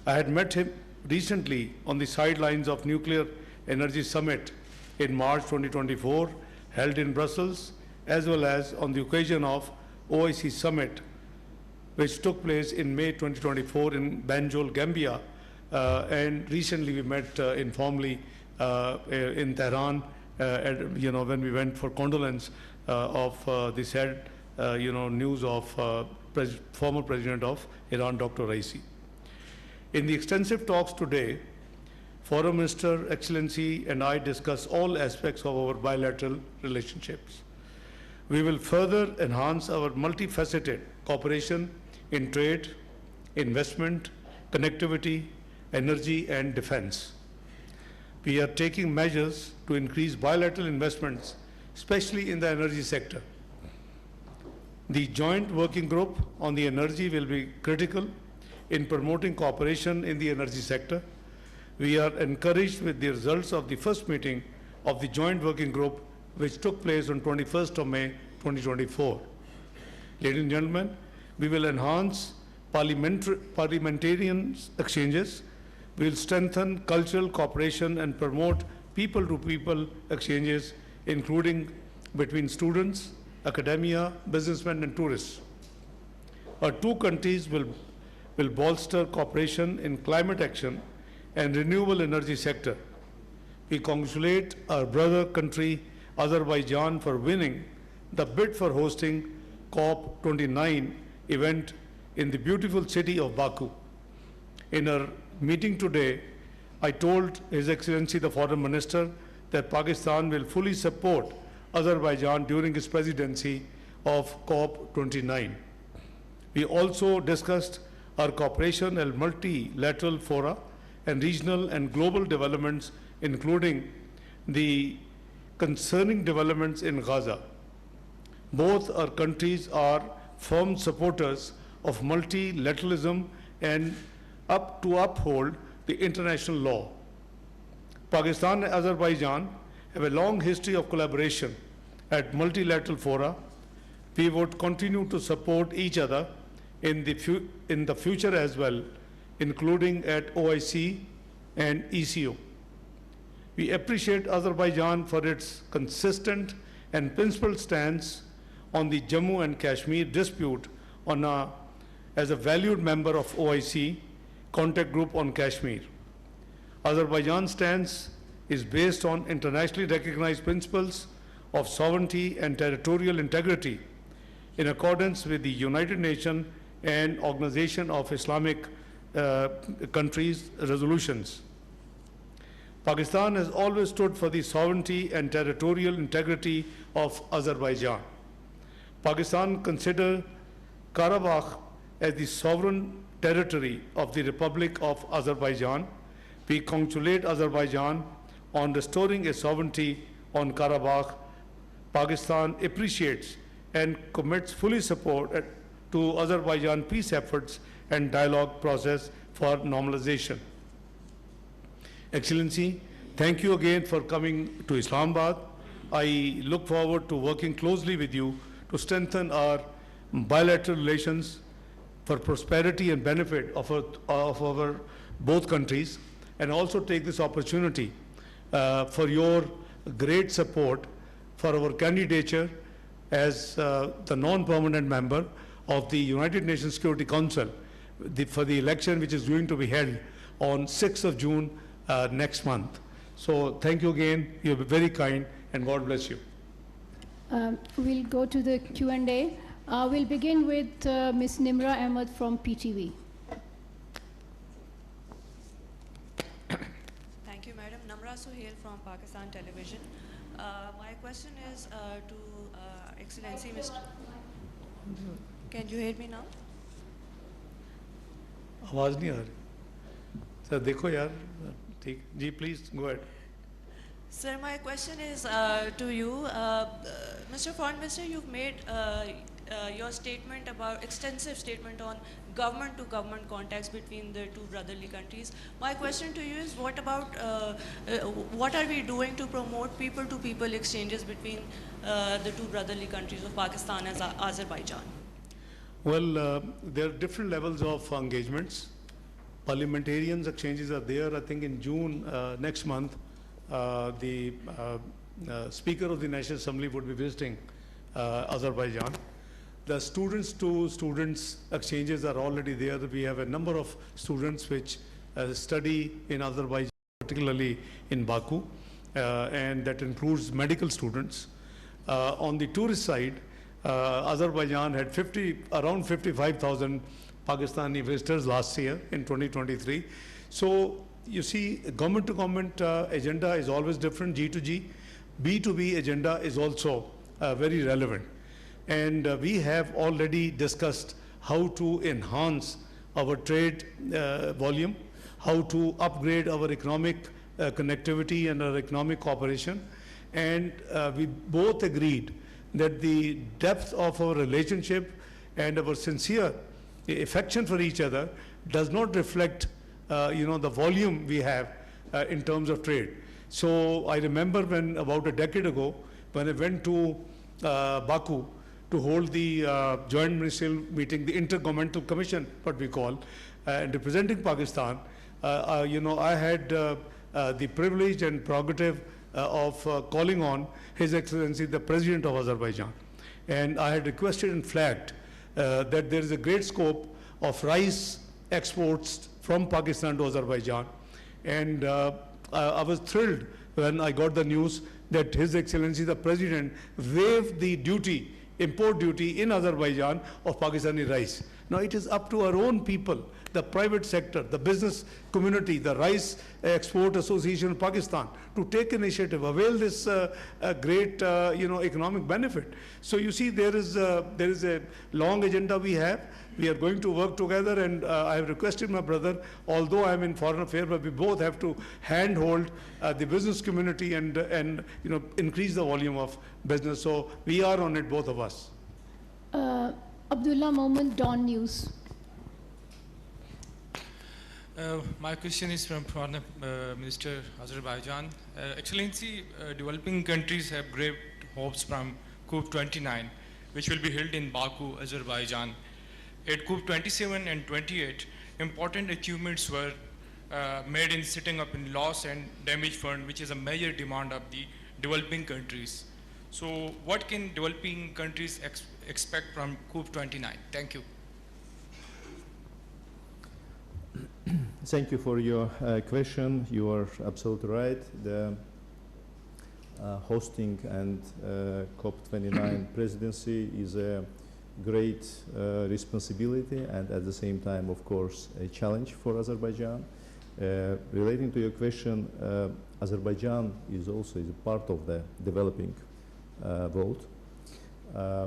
I had met him recently on the sidelines of Nuclear Energy Summit in March 2024, held in Brussels, as well as on the occasion of OIC Summit, which took place in May 2024 in Banjul, Gambia. And recently we met informally in Tehran, when we went for condolence of the sad, news of former President of Iran, Dr. Raisi. In the extensive talks today, Foreign Minister, Excellency, and I discuss all aspects of our bilateral relationships. We will further enhance our multifaceted cooperation in trade, investment, connectivity, energy, and defense. We are taking measures to increase bilateral investments, especially in the energy sector. The joint working group on the energy will be critical in promoting cooperation in the energy sector. We are encouraged with the results of the first meeting of the joint working group, which took place on 21st of May 2024. Ladies and gentlemen, we will enhance parliamentarian exchanges. We will strengthen cultural cooperation and promote people-to-people exchanges, including between students, academia, businessmen, and tourists. Our two countries will bolster cooperation in climate action and renewable energy sector. We congratulate our brother country, Azerbaijan, for winning the bid for hosting COP29 event in the beautiful city of Baku. In our meeting today, I told His Excellency the Foreign Minister that Pakistan will fully support Azerbaijan during its presidency of COP29. We also discussed our cooperation at multilateral fora and regional and global developments, including the concerning developments in Gaza. Both our countries are firm supporters of multilateralism and to uphold the international law. Pakistan and Azerbaijan have a long history of collaboration at multilateral fora. We would continue to support each other in the future as well, including at OIC and ECO. We appreciate Azerbaijan for its consistent and principled stance on the Jammu and Kashmir dispute as a valued member of OIC contact group on Kashmir. Azerbaijan's stance is based on internationally recognized principles of sovereignty and territorial integrity in accordance with the United Nations and Organization of Islamic Countries resolutions. Pakistan has always stood for the sovereignty and territorial integrity of Azerbaijan. Pakistan considers Karabakh as the sovereign territory of the Republic of Azerbaijan. We congratulate Azerbaijan on restoring its sovereignty on Karabakh. Pakistan appreciates and commits fully support to Azerbaijan peace efforts and dialogue process for normalization. Excellency, thank you again for coming to Islamabad. I look forward to working closely with you to strengthen our bilateral relations for prosperity and benefit of our both countries, and also take this opportunity for your great support for our candidature as the non-permanent member of the United Nations Security Council for the election which is going to be held on 6th of June next month. So thank you again. You're very kind, and God bless you. We'll go to the Q&A. We'll begin with Ms. Nimra Ahmed from PTV. Thank you, Madam. Namra Suhail from Pakistan Television. My question is to Excellency Mr. Can you hear me now? आवाज नहीं आ रही sir देखो यार ठीक जी please go ahead. Sir, my question is to you. Mr. Foreign Minister, you've made your statement extensive statement on government-to-government contacts between the two brotherly countries. My question to you is, what about, what are we doing to promote people-to-people exchanges between the two brotherly countries of Pakistan and Azerbaijan? Well, there are different levels of engagements. Parliamentarians exchanges are there. I think in June next month, the Speaker of the National Assembly would be visiting Azerbaijan. The students to students exchanges are already there. We have a number of students which study in Azerbaijan, particularly in Baku, and that includes medical students. On the tourist side, Azerbaijan had around 55,000 Pakistani visitors last year in 2023. So you see, government to government agenda is always different, G to G. B2B agenda is also very relevant. And we have already discussed how to enhance our trade volume, how to upgrade our economic connectivity and our economic cooperation. And we both agreed that the depth of our relationship and our sincere affection for each other does not reflect the volume we have in terms of trade. So I remember when about a decade ago, when I went to Baku to hold the joint ministerial meeting, the Intergovernmental Commission, what we call, and representing Pakistan, I had the privilege and prerogative of calling on His Excellency the President of Azerbaijan. And I had requested and flagged that there is a great scope of rice exports from Pakistan to Azerbaijan. And I was thrilled when I got the news that His Excellency the President waived the duty, import duty in Azerbaijan of Pakistani rice. Now it is up to our own people, the private sector, the business community, the Rice Export Association of Pakistan, to take initiative, avail this great economic benefit. So you see, there is a long agenda we have. We are going to work together, and I have requested my brother, although I am in foreign affairs, but we both have to handhold the business community and increase the volume of business. So we are on it, both of us. Abdullah Moment, Dawn News. My question is from Foreign Minister Azerbaijan. Excellency, developing countries have great hopes from COP29, which will be held in Baku, Azerbaijan. At COP27 and 28, important achievements were made in setting up in loss and damage fund, which is a major demand of the developing countries. So what can developing countries expect from COP29? Thank you. Thank you for your question. You are absolutely right. The hosting and COP29 presidency is a great responsibility and at the same time, of course, a challenge for Azerbaijan. Relating to your question, Azerbaijan is also a part of the developing world.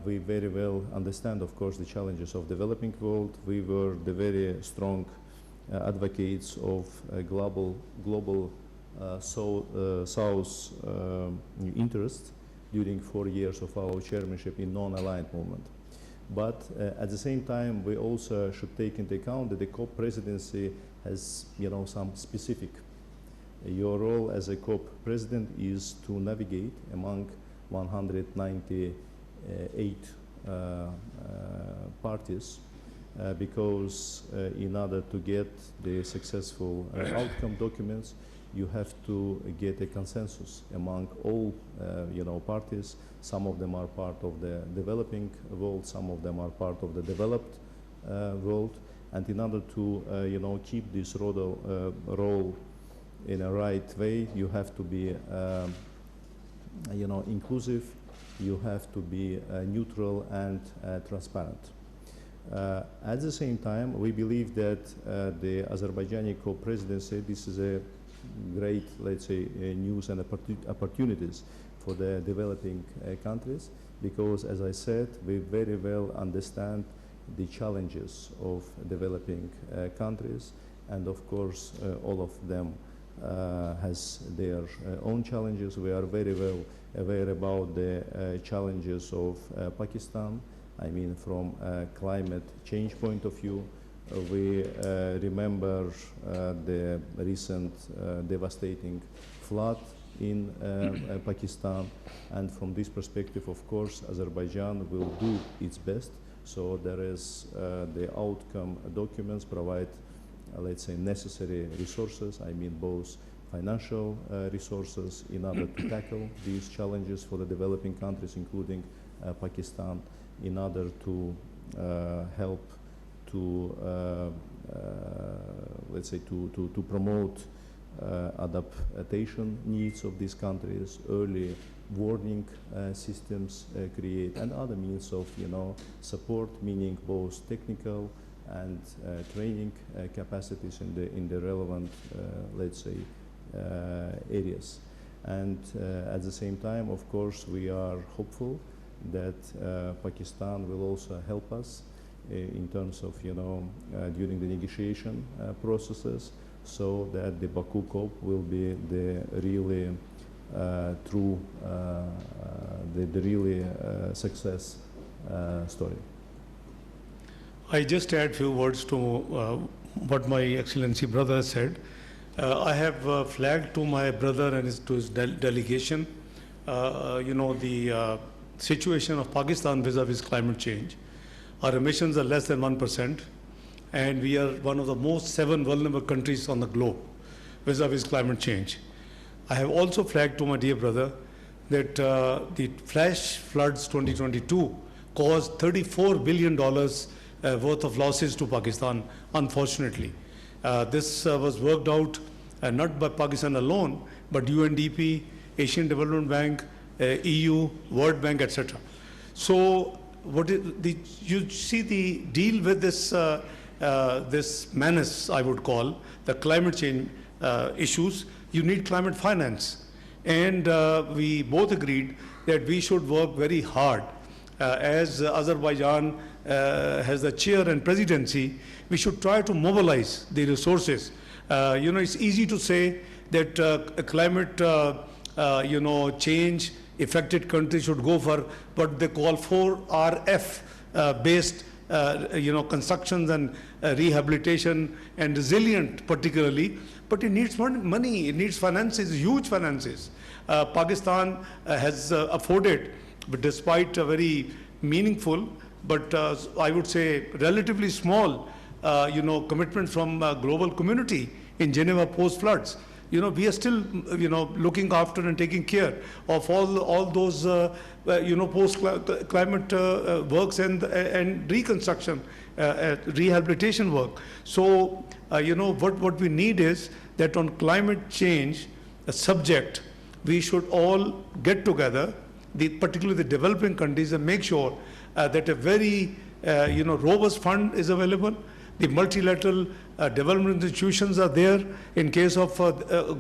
We very well understand, of course, the challenges of developing world. We were the very strong advocates of a global South interest during 4 years of our chairmanship in non-aligned movement. But at the same time, we also should take into account that the COP presidency has, some specific. Your role as a COP president is to navigate among 198 parties, because in order to get the successful outcome documents, you have to get a consensus among all parties. Some of them are part of the developing world, some of them are part of the developed world. And in order to keep this role in a right way, you have to be inclusive, you have to be neutral and transparent. At the same time, we believe that the Azerbaijani co-presidency, this is a great, let's say, news and opportunities for the developing countries, because, as I said, we very well understand the challenges of developing countries, and of course, all of them has their own challenges. We are very well aware about the challenges of Pakistan. I mean, from a climate change point of view, we remember the recent devastating flood in Pakistan, and from this perspective, of course, Azerbaijan will do its best. So there is the outcome documents provide let's say, necessary resources. I mean both financial resources in order to tackle these challenges for the developing countries, including Pakistan, in order to help to, let's say, to promote adaptation needs of these countries, early warning systems create, and other means of, support, meaning both technical and training capacities in the relevant, let's say, areas. And at the same time, of course, we are hopeful that Pakistan will also help us in terms of, during the negotiation processes, so that the Baku COP will be the really true, the really success story. I just add few words to what my Excellency brother said. I have flagged to my brother and to his delegation, the situation of Pakistan vis-a-vis climate change. Our emissions are less than 1%, and we are one of the most 7 vulnerable countries on the globe vis-a-vis climate change. I have also flagged to my dear brother that the flash floods 2022 caused $34 billion worth of losses to Pakistan, unfortunately. This was worked out not by Pakistan alone, but UNDP, Asian Development Bank, EU, World Bank, etc. So you see the deal with this, this menace, I would call, the climate change issues, you need climate finance. And we both agreed that we should work very hard. As Azerbaijan has the chair and presidency, we should try to mobilize the resources. It's easy to say that climate, change affected countries should go for what they call 4RF based, constructions and rehabilitation and resilient particularly. But it needs money, it needs finances, huge finances. Pakistan has afforded, but despite a very meaningful, but I would say relatively small, commitment from global community in Geneva post-floods. We are still, looking after and taking care of all those, post-climate works and reconstruction, rehabilitation work. So, what we need is that on climate change, a subject, we should all get together, particularly the developing countries, and make sure that a very, robust fund is available. The multilateral development institutions are there in case of,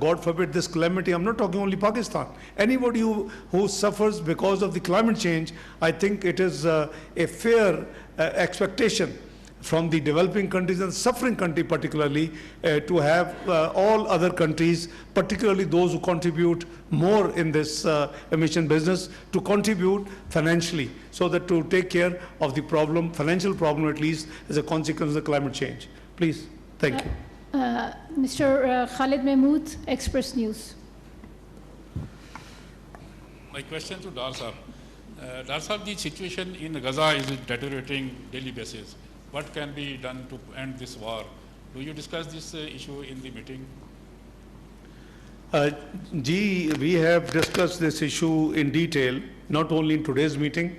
God forbid, this calamity. I'm not talking only Pakistan. Anybody who suffers because of the climate change, I think it is a fair expectation from the developing countries and suffering country particularly to have all other countries, particularly those who contribute more in this emission business, to contribute financially so that to take care of the problem, financial problem at least, as a consequence of the climate change. Please, thank you. Mr. Khalid Mahmood, Express News. My question to Dar Sahab. Dar Sahab, the situation in Gaza is deteriorating daily basis. What can be done to end this war? Do you discuss this issue in the meeting? We have discussed this issue in detail, not only in today's meeting,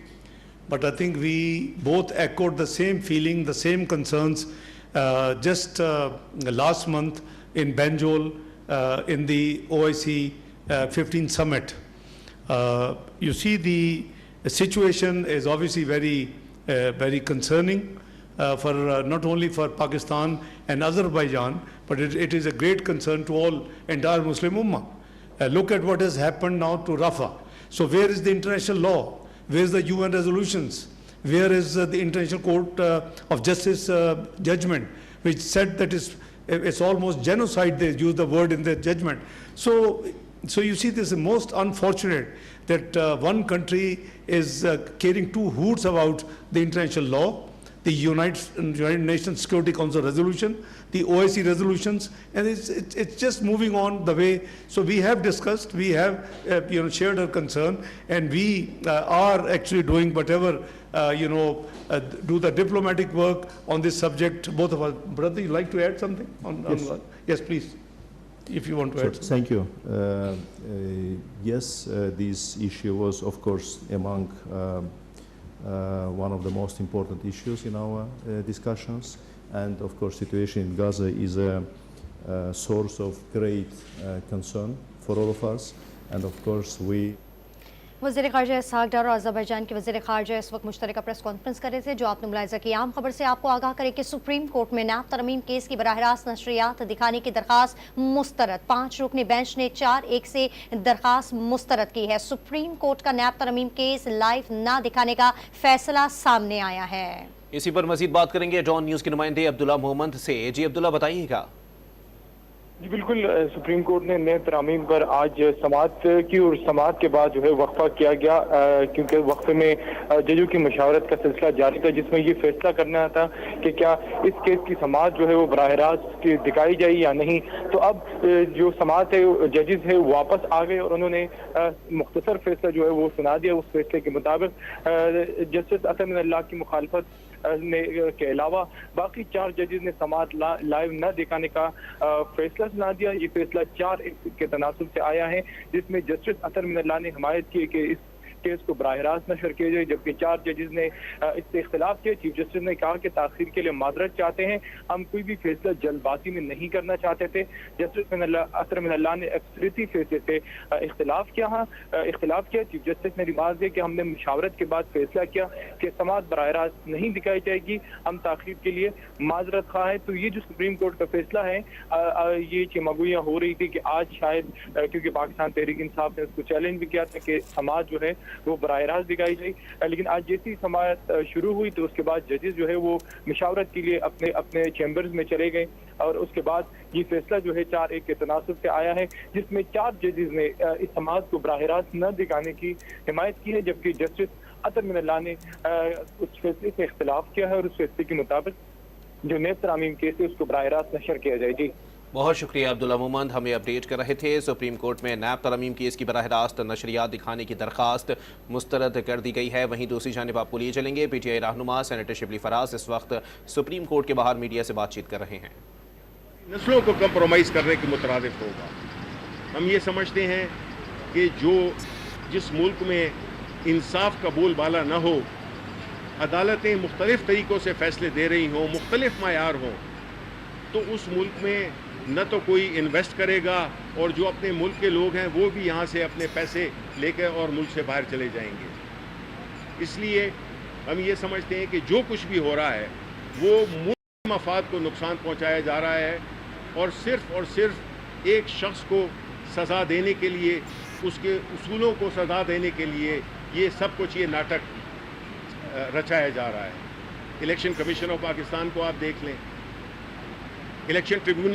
but I think we both echoed the same feeling, the same concerns just last month in Banjul in the OIC 15 summit. You see, the situation is obviously very concerning. Not only for Pakistan and Azerbaijan, but it is a great concern to all entire Muslim Ummah. Look at what has happened now to Rafah. So where is the international law? Where is the UN resolutions? Where is the International Court of Justice judgment, which said that it's almost genocide? They use the word in the judgment. So you see, this is most unfortunate that one country is caring two hoots about the international law. the United Nations Security Council resolution, the OSCE resolutions, and it's just moving on the way. So we have discussed, we have shared our concern, and we are actually doing whatever do the diplomatic work on this subject. Both of us, brother, you'd like to add something? Yes. Yes, please, if you want to add something. Thank you. Yes, this issue was, of course, among one of the most important issues in our discussions. And of course, situation in Gaza is a source of great concern for all of us. And of course, we वज़ीर ख़ारजा इसहाक़ डार और Azerbaijan के वज़ीर ख़ारजा इस वक्त मुश्तरका press conference कर रहे थे, जो आपने मुलाहिज़ा की। आम खबर से आपको आगाह करें कि सुप्रीम कोर्ट में नैब तरमीम केस की बराह रास्त नशरियात दिखाने की दरख्वास्त मुस्तरद। 5 रुकनी बेंच ने 4-1 से दरख्वास्त मुस्तरद की है। सुप्रीम कोर्ट का नैब तरमीम केस लाइव ना दिखाने का फैसला सामने आया है। इसी पर मजीद बात करेंगे डॉन न्यूज़ के नुमाइंदे अब्दुल्ला मोहम्मद से। जी अब्दुल्ला, बताइएगा। जी बिल्कुल, सुप्रीम कोर्ट ने नए तरामीम पर आज समाअत की और समाअत के बाद जो है वक्फा किया गया, क्योंकि वक्फे में जजों की मशावरत का सिलसिला जारी था, जिसमें ये फैसला करना था कि क्या इस केस की समाअत जो है वो बराह रास्त दिखाई जाए या नहीं। तो अब जो समाअत है जजेस है वापस आ गए और उन्होंने मुख्तसर फैसला जो है वो सुना दिया। उस फैसले के मुताबिक जस्टिस अतर मिनल्लाह की मुखालफत के अलावा बाकी 4 जजेस ने समाअत लाइव न दिखाने का फैसला सुना दिया। ये फैसला 4-1 के तनासुब से आया है, जिसमें जस्टिस अतर मिनल्लाह ने हिमायत की कि इस केस को बराह रास्त नशर किया जाए, जबकि 4 जजेस ने इससे इख्तिलाफ किया। चीफ जस्टिस ने कहा कि ताखीर के लिए माजरत चाहते हैं, हम कोई भी फैसला जल्दबाजी में नहीं करना चाहते थे। जस्टिस अतर मिनल्लाह ने अक्सरियती फैसले से इख्तिलाफ किया। चीफ जस्टिस ने रिमार्क दिया कि हमने मुशावरत के बाद फैसला किया कि समाअत बराह रास्त नहीं दिखाई जाएगी, हम ताखीर के लिए माजरत खा है। तो ये जो सुप्रीम कोर्ट का फैसला है, ये चमगुइयाँ हो रही थी कि आज शायद, क्योंकि पाकिस्तान तहरीक इंसाफ ने उसको चैलेंज भी किया था कि समाअत जो है वो बराह रास्त दिखाई जाए, लेकिन आज जैसी समाअत शुरू हुई तो उसके बाद जजेस जो है वो मशावरत के लिए अपने अपने चैम्बर्स में चले गए और उसके बाद ये फैसला जो है 4-1 के तनासुब से आया है, जिसमें 4 जजेस ने इस समाअत को बराह रास्त न दिखाने की हिमायत की है, जबकि जस्टिस अतर मिनल्लाह ने उस फैसले से इख्तिलाफ किया है और उस फैसले के मुताबिक जो नए तरामीम केस है उसको बराह रास्त नशर किया जाए। जी बहुत शुक्रिया अब्दुल्ला मोहम्मद, हमें अपडेट कर रहे थे। सुप्रीम कोर्ट में नैब तरमीम केस की बराह रास्त नशरियात दिखाने की दरख्वास्त मुस्तरद कर दी गई है। वहीं दूसरी जानिब आपको लिए चलेंगे, पीटीआई रहनुमा सेनेटर शिबली फराज इस वक्त सुप्रीम कोर्ट के बाहर मीडिया से बातचीत कर रहे हैं। नस्लों को कंप्रोमाइज़ करने के मुतरादिफ होगा। हम ये समझते हैं कि जिस मुल्क में इंसाफ का बोलबाला न हो, अदालतें मुख्तलिफ तरीक़ों से फ़ैसले दे रही हों, मुख्तलिफ मायार हों, तो उस मुल्क में न तो कोई इन्वेस्ट करेगा और जो अपने मुल्क के लोग हैं वो भी यहाँ से अपने पैसे लेकर और मुल्क से बाहर चले जाएंगे। इसलिए हम ये समझते हैं कि जो कुछ भी हो रहा है वो मुल्क के मफाद को नुकसान पहुँचाया जा रहा है और सिर्फ एक शख्स को सज़ा देने के लिए, उसके उसूलों को सज़ा देने के लिए ये सब कुछ ये नाटक रचाया जा रहा है। इलेक्शन कमीशन ऑफ पाकिस्तान को आप देख लें, इलेक्शन ट्रिब्यूनल